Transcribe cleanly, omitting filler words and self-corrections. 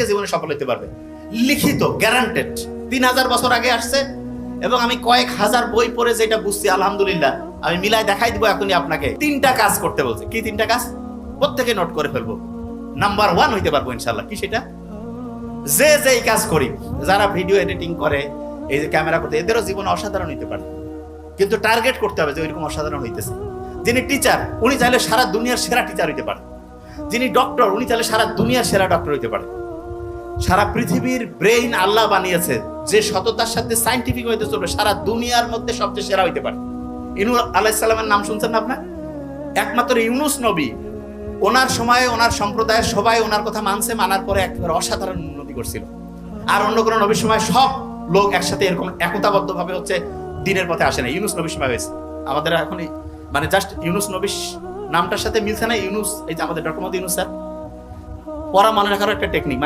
প্রত্যেকে জীবনে সফল হতে পারবে, লিখিত গ্যারান্টেড। 3000 বছর আগে আসছে এবং আমি কয়েক হাজার বই পড়ে যেটা বুঝছি আলহামদুলিল্লাহ আমি মিলাই দেখাই দিব এখনই আপনাকে। 3টা কাজ করতে বলছে। কি 3টা কাজ? প্রত্যেকে নোট করে ফেলবো। নাম্বার 1 হইতে পারবো ইনশাল্লাহ। কি সেটা? যে এই কাজ করি, যারা ভিডিও এডিটিং করে, এই যে ক্যামেরা করতে, এদেরও জীবন অসাধারণ হইতে পারে, কিন্তু টার্গেট করতে হবে যে ওইরকম অসাধারণ হইতেছে। যিনি টিচার, উনি চাইলে সারা দুনিয়ার সেরা টিচার হইতে পারে। যিনি ডক্টর, উনি চাইলে সারা দুনিয়ার সেরা ডক্টর হইতে পারে। সারা পৃথিবীর ব্রেইন আল্লাহ বানিয়েছে যে সততার সাথে সায়েন্টিফিক হইতে চলবে, সারা দুনিয়ার মধ্যে সবচেয়ে সেরা হইতে পারে। ইউনূস আলাইহিস সালামের নাম শুনছেন না আপনার? একমাত্র ইউনূস নবী, ওনার সময়ে ওনার সম্প্রদায়ের সবাই ওনার কথা মানছে, মানার পরে একেবারে অসাধারণ উন্নতি করছিল। আর অন্য কোনো নবীর সময় সব লোক একসাথে এরকম একতাবদ্ধ ভাবে হচ্ছে দিনের পথে আসে না। ইউনূস নবীর সময় হয়েছে। আমাদের এখন মানে জাস্ট ইউনূস নবীর নামটার সাথে মিলছে না। ইউনূস, এই যে আমাদের ডক্টর মোহাম্মদ ইউনূস স্যার, পড়া মনে রাখার একটা টেকনিক।